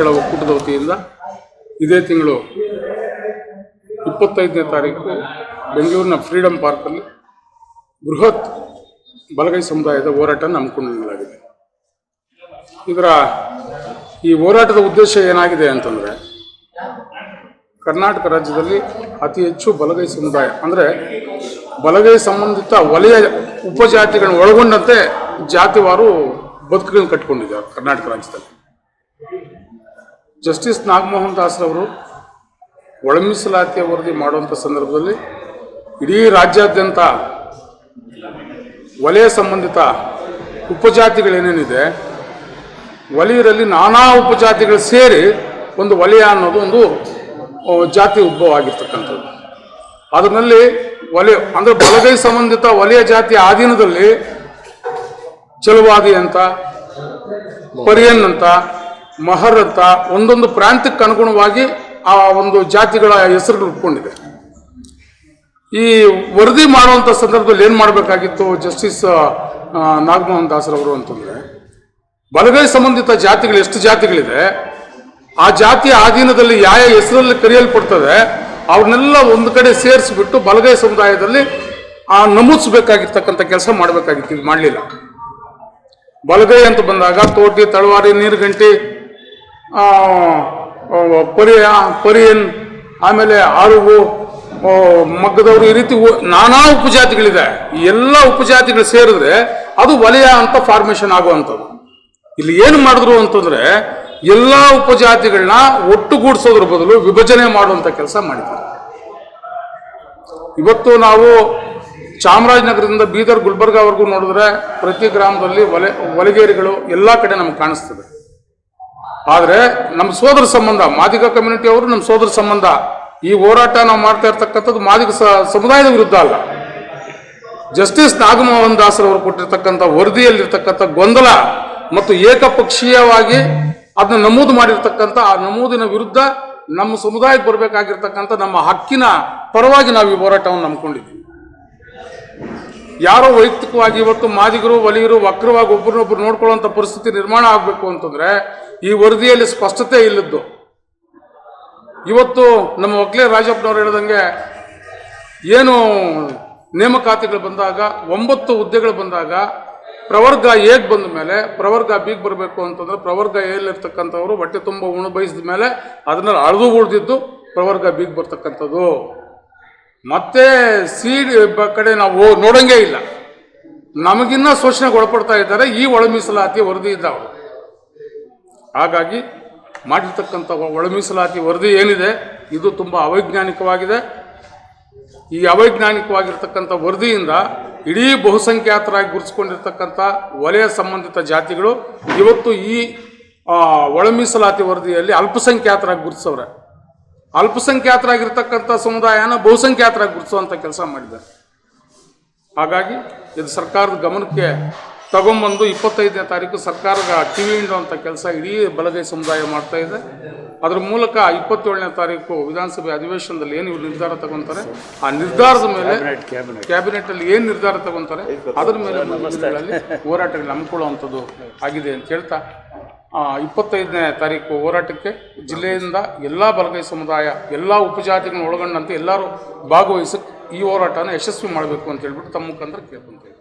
ಸಮುದಾಯಗಳ ಒಕ್ಕೂಟದ ವತಿಯಿಂದ ಇದೇ ತಿಂಗಳು 25ನೇ ತಾರೀಕು ಬೆಂಗಳೂರಿನ ಫ್ರೀಡಂ ಪಾರ್ಕಲ್ಲಿ ಬೃಹತ್ ಬಲಗೈ ಸಮುದಾಯದ ಹೋರಾಟ ಹಮ್ಮಿಕೊಳ್ಳಲಾಗಿದೆ. ಈ ಹೋರಾಟದ ಉದ್ದೇಶ ಏನಾಗಿದೆ ಅಂತಂದರೆ, ಕರ್ನಾಟಕ ರಾಜ್ಯದಲ್ಲಿ ಅತಿ ಹೆಚ್ಚು ಬಲಗೈ ಸಮುದಾಯ ಅಂದರೆ ಬಲಗೈ ಸಂಬಂಧಿತ ವಲಯ ಉಪಜಾತಿಗಳನ್ನು ಒಳಗೊಂಡಂತೆ ಜಾತಿವಾರು ಬದುಕುಗಳನ್ನು ಕಟ್ಟಿಕೊಂಡಿದ್ದಾರೆ ಕರ್ನಾಟಕ ರಾಜ್ಯದಲ್ಲಿ. ಜಸ್ಟಿಸ್ ನಾಗಮೋಹನ್ ದಾಸ್ರವರು ಒಳ ಮೀಸಲಾತಿಯ ವರದಿ ಮಾಡುವಂಥ ಸಂದರ್ಭದಲ್ಲಿ ಇಡೀ ರಾಜ್ಯಾದ್ಯಂತ ವಲಯ ಸಂಬಂಧಿತ ಉಪಜಾತಿಗಳೇನೇನಿದೆ, ವಲಯರಲ್ಲಿ ನಾನಾ ಉಪಜಾತಿಗಳು ಸೇರಿ ಒಂದು ವಲಯ ಅನ್ನೋದು ಒಂದು ಜಾತಿ ಉದ್ಭವ ಆಗಿರ್ತಕ್ಕಂಥದ್ದು. ಅದರಲ್ಲಿ ವಲಯ ಅಂದರೆ ಬಲಗೈ ಸಂಬಂಧಿತ ವಲಯ ಜಾತಿಯ ಅಧೀನದಲ್ಲಿ ಚಲವಾದಿ ಅಂತ, ಪರಿಯನ್ ಅಂತ, ಮಹರ್ ಅಂತ ಒಂದೊಂದು ಪ್ರಾಂತ್ಯಕ್ಕೆ ಅನುಗುಣವಾಗಿ ಆ ಒಂದು ಜಾತಿಗಳ ಹೆಸರುಗಳು ಉಟ್ಕೊಂಡಿದೆ. ಈ ವರದಿ ಮಾಡುವಂಥ ಸಂದರ್ಭದಲ್ಲಿ ಏನು ಮಾಡಬೇಕಾಗಿತ್ತು ಜಸ್ಟಿಸ್ ನಾಗಮೋಹನ್ ದಾಸ್ರವರು ಅಂತಂದರೆ, ಬಲಗೈ ಸಂಬಂಧಿತ ಜಾತಿಗಳು ಎಷ್ಟು ಜಾತಿಗಳಿದೆ, ಆ ಜಾತಿಯ ಅಧೀನದಲ್ಲಿ ಯಾವ ಹೆಸರಲ್ಲಿ ಕರೆಯಲ್ಪಡ್ತದೆ ಅವ್ರನ್ನೆಲ್ಲ ಒಂದು ಕಡೆ ಸೇರಿಸ್ಬಿಟ್ಟು ಬಲಗೈ ಸಮುದಾಯದಲ್ಲಿ ನಮೂದಿಸಬೇಕಾಗಿರ್ತಕ್ಕಂಥ ಕೆಲಸ ಮಾಡಬೇಕಾಗಿತ್ತು. ಇದು ಮಾಡಲಿಲ್ಲ. ಬಲಗೈ ಅಂತ ಬಂದಾಗ ತೋಟಿ, ತಳವಾರಿ, ನೀರುಗಂಟಿ, ಪರಿಯನ್, ಆಮೇಲೆ ಆಳುಗು, ಮಗ್ಗದವರು, ಈ ರೀತಿ ನಾನಾ ಉಪಜಾತಿಗಳಿದೆ. ಈ ಎಲ್ಲ ಉಪಜಾತಿಗಳು ಸೇರಿದ್ರೆ ಅದು ವಲಯ ಅಂತ ಫಾರ್ಮೇಷನ್ ಆಗುವಂಥದ್ದು. ಇಲ್ಲಿ ಏನು ಮಾಡಿದ್ರು ಅಂತಂದ್ರೆ, ಎಲ್ಲ ಉಪಜಾತಿಗಳನ್ನ ಒಟ್ಟುಗೂಡಿಸೋದ್ರ ಬದಲು ವಿಭಜನೆ ಮಾಡುವಂಥ ಕೆಲಸ ಮಾಡಿದ್ದಾರೆ. ಇವತ್ತು ನಾವು ಚಾಮರಾಜನಗರದಿಂದ ಬೀದರ್, ಗುಲ್ಬರ್ಗಾವರೆಗೂ ನೋಡಿದ್ರೆ ಪ್ರತಿ ಗ್ರಾಮದಲ್ಲಿ ಹೊಲಗೇರಿಗಳು ಎಲ್ಲ ಕಡೆ ನಮ್ಗೆ ಕಾಣಿಸ್ತದೆ. ಆದರೆ ನಮ್ಮ ಸೋದರ ಸಂಬಂಧ, ಮಾದಿಗ ಕಮ್ಯುನಿಟಿ ಅವರು ನಮ್ಮ ಸೋದರ ಸಂಬಂಧ. ಈ ಹೋರಾಟ ನಾವು ಮಾಡ್ತಾ ಇರ್ತಕ್ಕಂಥದ್ದು ಮಾದಿಗ ಸಮುದಾಯದ ವಿರುದ್ಧ ಅಲ್ಲ. ಜಸ್ಟಿಸ್ ನಾಗಮೋಹನ್ ದಾಸ್ರವರು ಕೊಟ್ಟಿರ್ತಕ್ಕಂಥ ವರದಿಯಲ್ಲಿರ್ತಕ್ಕಂಥ ಗೊಂದಲ ಮತ್ತು ಏಕಪಕ್ಷೀಯವಾಗಿ ಅದನ್ನ ನಮೂದು ಮಾಡಿರ್ತಕ್ಕಂಥ ಆ ನಮೂದಿನ ವಿರುದ್ಧ ನಮ್ಮ ಸಮುದಾಯಕ್ಕೆ ಬರಬೇಕಾಗಿರ್ತಕ್ಕಂಥ ನಮ್ಮ ಹಕ್ಕಿನ ಪರವಾಗಿ ನಾವು ಈ ಹೋರಾಟವನ್ನು ನಂಬ್ಕೊಂಡಿದ್ದೀವಿ. ಯಾರೋ ವೈಯಕ್ತಿಕವಾಗಿ ಇವತ್ತು ಮಾದಿಗರು, ವಲಯರು ವಕ್ರವಾಗಿ ಒಬ್ಬರನ್ನೊಬ್ಬರು ನೋಡ್ಕೊಳ್ಳುವಂಥ ಪರಿಸ್ಥಿತಿ ನಿರ್ಮಾಣ ಆಗಬೇಕು ಅಂತಂದ್ರೆ ಈ ವರದಿಯಲ್ಲಿ ಸ್ಪಷ್ಟತೆ ಇಲ್ಲದ್ದು. ಇವತ್ತು ನಮ್ಮ ಒಕ್ಲೆ ರಾಜಪ್ಪನವ್ರು ಹೇಳ್ದಂಗೆ ಏನು ನೇಮಕಾತಿಗಳು ಬಂದಾಗ 9 ಹುದ್ದೆಗಳು ಬಂದಾಗ ಪ್ರವರ್ಗ ಎಗೆ ಬಂದ ಮೇಲೆ ಪ್ರವರ್ಗ ಬಿಗೆ ಬರಬೇಕು ಅಂತಂದ್ರೆ ಪ್ರವರ್ಗ ಎಲ್ಲಿರ್ತಕ್ಕಂಥವ್ರು ಹೊಟ್ಟೆ ತುಂಬ ಉಣ ಬಯಸಿದ ಮೇಲೆ ಅದನ್ನ ಅಳದು ಉಳಿದಿದ್ದು ಪ್ರವರ್ಗ ಬಿಗೆ ಬರ್ತಕ್ಕಂಥದ್ದು. ಮತ್ತೆ ಸೀಡ್ ಕಡೆ ನಾವು ನೋಡಂಗೇ ಇಲ್ಲ. ನಮಗಿನ್ನ ಶೋಷಣೆಗೆ ಒಳಪಡ್ತಾ ಇದ್ದಾರೆ ಈ ಒಳ ಮೀಸಲಾತಿ ವರದಿ ಇದ್ದಾವೆ. ಹಾಗಾಗಿ ಮಾಡಿರ್ತಕ್ಕಂಥ ಒಳ ಮೀಸಲಾತಿ ವರದಿ ಏನಿದೆ ಇದು ತುಂಬ ಅವೈಜ್ಞಾನಿಕವಾಗಿದೆ. ಈ ಅವೈಜ್ಞಾನಿಕವಾಗಿರ್ತಕ್ಕಂಥ ವರದಿಯಿಂದ ಇಡೀ ಬಹುಸಂಖ್ಯಾತರಾಗಿ ಗುರುತಿಸಿಕೊಂಡಿರ್ತಕ್ಕಂಥ ವಲಯ ಸಂಬಂಧಿತ ಜಾತಿಗಳು ಇವತ್ತು ಈ ಒಳ ಮೀಸಲಾತಿ ವರದಿಯಲ್ಲಿ ಅಲ್ಪಸಂಖ್ಯಾತರಾಗಿ ಗುರುತಿಸವ್ರೆ. ಅಲ್ಪಸಂಖ್ಯಾತರಾಗಿರ್ತಕ್ಕಂಥ ಸಮುದಾಯನ ಬಹುಸಂಖ್ಯಾತರಾಗಿ ಗುರುತಿಸುವಂಥ ಕೆಲಸ ಮಾಡಿದ್ದಾರೆ. ಹಾಗಾಗಿ ಇದು ಸರ್ಕಾರದ ಗಮನಕ್ಕೆ ತಗೊಂಬಂದು 25ನೇ ತಾರೀಕು ಸರ್ಕಾರದ ಕಿವಿ ಹಿಂಡುವಂಥ ಕೆಲಸ ಇಡೀ ಬಲಗೈ ಸಮುದಾಯ ಮಾಡ್ತಾ ಇದೆ. ಅದರ ಮೂಲಕ 27ನೇ ತಾರೀಕು ವಿಧಾನಸಭೆ ಅಧಿವೇಶನದಲ್ಲಿ ಏನು ಇವರು ನಿರ್ಧಾರ ತಗೊಂತಾರೆ, ಆ ನಿರ್ಧಾರದ ಮೇಲೆ ಕ್ಯಾಬಿನೆಟ್ ಅಲ್ಲಿ ಏನು ನಿರ್ಧಾರ ತಗೊಂತಾರೆ ಅದರ ಮೇಲೆ ಹೋರಾಟಗಳು ಹಮ್ಮಿಕೊಳ್ಳುವಂಥದ್ದು ಆಗಿದೆ ಅಂತ ಹೇಳ್ತಾ 25ನೇ ತಾರೀಕು ಹೋರಾಟಕ್ಕೆ ಜಿಲ್ಲೆಯಿಂದ ಎಲ್ಲ ಬಲಗೈ ಸಮುದಾಯ, ಎಲ್ಲ ಉಪಜಾತಿಗಳನ್ನು ಒಳಗೊಂಡಂತೆ ಎಲ್ಲರೂ ಭಾಗವಹಿಸಿ ಈ ಹೋರಾಟನ ಯಶಸ್ವಿ ಮಾಡಬೇಕು ಅಂತ ಹೇಳ್ಬಿಟ್ಟು ತಮ್ಮ ಮುಖಾಂತರ ಕೇಳ್ಕೊಂತೀವಿ.